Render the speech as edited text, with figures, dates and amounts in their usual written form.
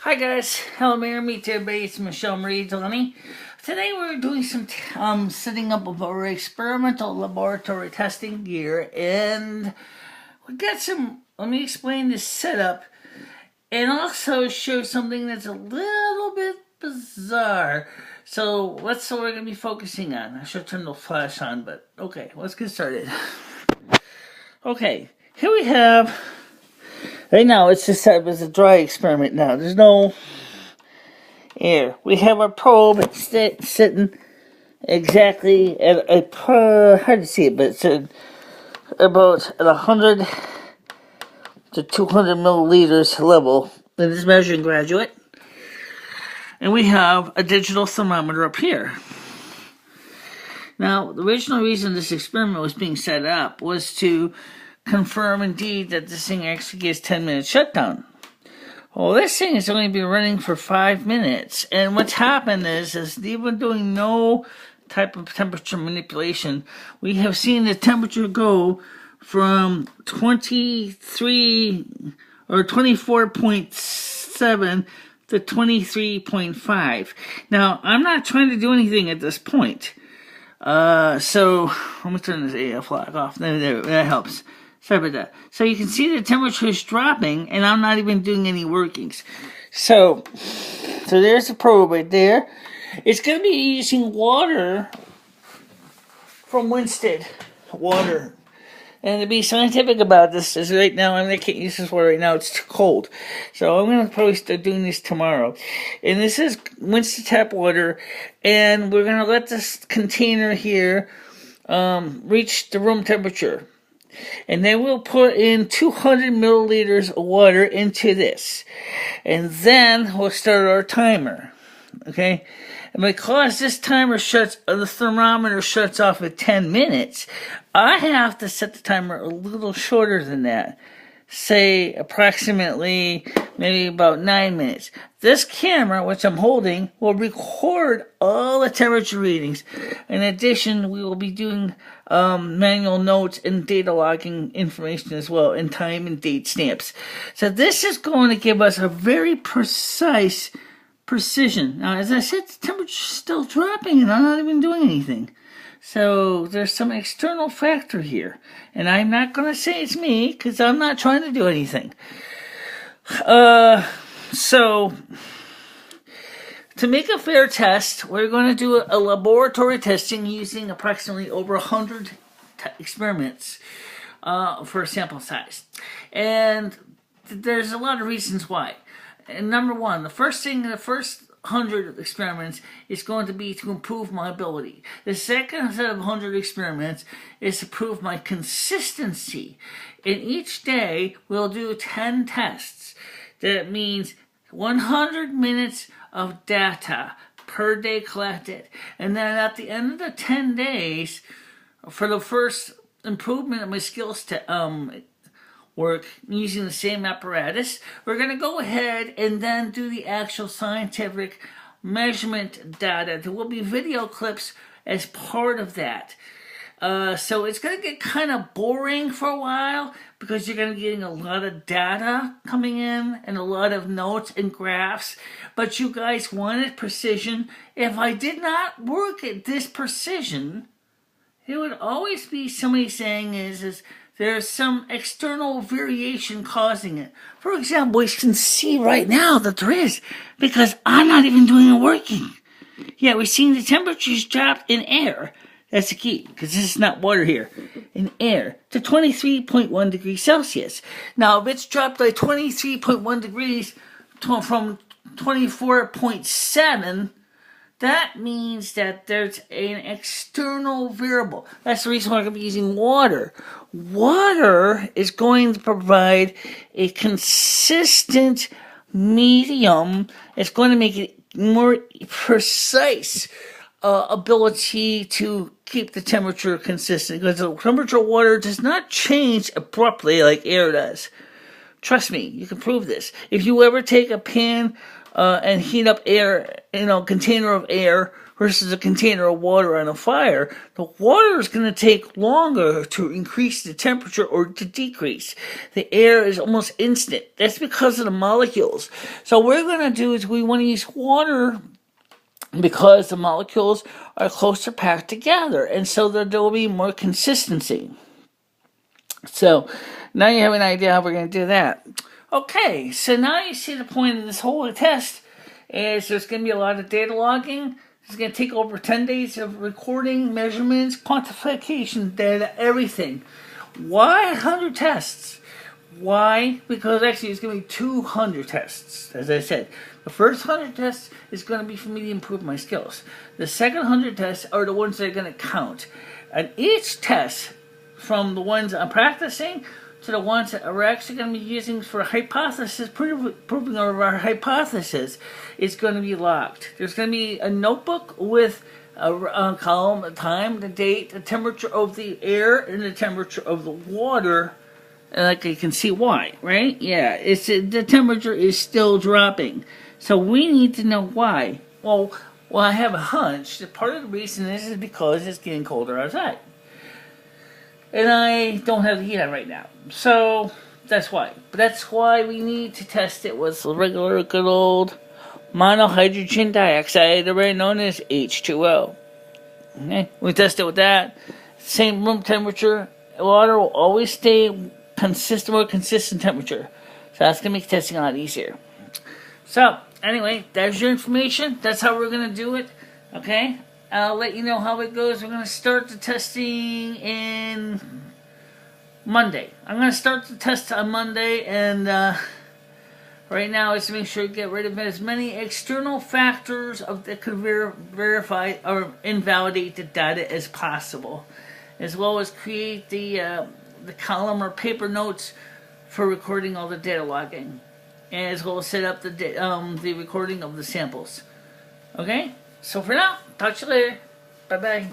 Hi guys, hello Mayor, meet everybody, it's MicheleMarieDalene. Today we're doing some setting up of our experimental laboratory testing gear, and we got some, let me explain this setup, and also show something that's a little bit bizarre. So that's what we're going to be focusing on. I should turn the flash on, but okay, let's get started. Okay, here we have, right now it's just set up as a dry experiment now. There's no air. We have our probe sitting exactly at hard to see it, but it's about at 100 to 200 milliliters level. And it's measuring graduate. And we have a digital thermometer up here. Now, the original reason this experiment was being set up was to confirm indeed that this thing actually gets 10-minute shutdown. Well, this thing is only been running for 5 minutes, and what's happened is even doing no type of temperature manipulation, we have seen the temperature go from 23 or 24.7 to 23.5. Now, I'm not trying to do anything at this point. So let me turn this AF flag off. There, that helps. Sorry about that. So you can see the temperature is dropping, and I'm not even doing any workings. So there's the probe right there. It's going to be using water from Winsted. Water. And to be scientific about this is right now, I can't use this water right now. It's too cold. So I'm going to probably start doing this tomorrow. And this is Winsted tap water. And we're going to let this container here reach the room temperature. And then we'll put in 200 milliliters of water into this. And then we'll start our timer. Okay? And because this timer the thermometer shuts off at 10 minutes, I have to set the timer a little shorter than that. Say approximately maybe about 9 minutes. This camera, which I'm holding, will record all the temperature readings. In addition, we will be doing manual notes and data logging information as well, and time and date stamps. So this is going to give us a very precise precision. Now, as I said, the temperature's still dropping and I'm not even doing anything. So there's some external factor here. And I'm not going to say it's me, because I'm not trying to do anything. So, to make a fair test, we're going to do a laboratory testing using approximately over 100 experiments for a sample size. And there's a lot of reasons why. And number one, the first 100 experiments is going to be to improve my ability. The second set of 100 experiments is to prove my consistency. And each day we'll do 10 tests. That means 100 minutes of data per day collected. And then at the end of the 10 days, for the first improvement of my skills to work using the same apparatus, we're going to go ahead and then do the actual scientific measurement data. There will be video clips as part of that. So it's going to get kind of boring for a while because you're going to be getting a lot of data coming in and a lot of notes and graphs. But you guys wanted precision. If I did not work at this precision, there would always be somebody saying there's some external variation causing it. For example, we can see right now that there is, because I'm not even doing the working. Yeah, we're seeing the temperatures drop in air. That's the key, because this is not water here. In air, to 23.1 degrees Celsius. Now, if it's dropped by 23.1 degrees from 24.7, that means that there's an external variable. That's the reason why I'm going to be using water. Water is going to provide a consistent medium. It's going to make it more precise ability to keep the temperature consistent. Because the temperature of water does not change abruptly like air does. Trust me, you can prove this. If you ever take a pan and heat up air, container of air versus a container of water on a fire, the water is going to take longer to increase the temperature or to decrease. The air is almost instant. That's because of the molecules. So what we're going to do is we want to use water because the molecules are closer packed together, and so there will be more consistency. So now you have an idea how we're going to do that. Okay, so now you see the point of this whole test is there's going to be a lot of data logging. It's going to take over 10 days of recording, measurements, quantification data, everything. Why 100 tests? Why? Because actually it's going to be 200 tests, as I said. The first 100 tests is going to be for me to improve my skills. The second 100 tests are the ones that are going to count. And each test, from the ones I'm practicing to the ones that we're actually going to be using for hypothesis, proving our hypothesis, is going to be locked. There's going to be a notebook with a column, the time, the date, the temperature of the air, and the temperature of the water. And like you can see why, right? Yeah, the temperature is still dropping. So we need to know why. Well, I have a hunch that part of the reason is because it's getting colder outside. And I don't have the heat on right now. So that's why. But that's why we need to test it with regular good old monohydrogen dioxide, already known as H2O. Okay? We test it with that. Same room temperature. Water will always stay more consistent temperature. So that's going to make testing a lot easier. So, anyway, that's your information. That's how we're going to do it. Okay? I'll let you know how it goes. We're going to start the testing in Monday. I'm going to start the test on Monday, and right now is to make sure to get rid of as many external factors that could verify or invalidate the data as possible, as well as create the column or paper notes for recording all the data logging, as well as set up the recording of the samples. Okay? So for now, talk to you later. Bye-bye.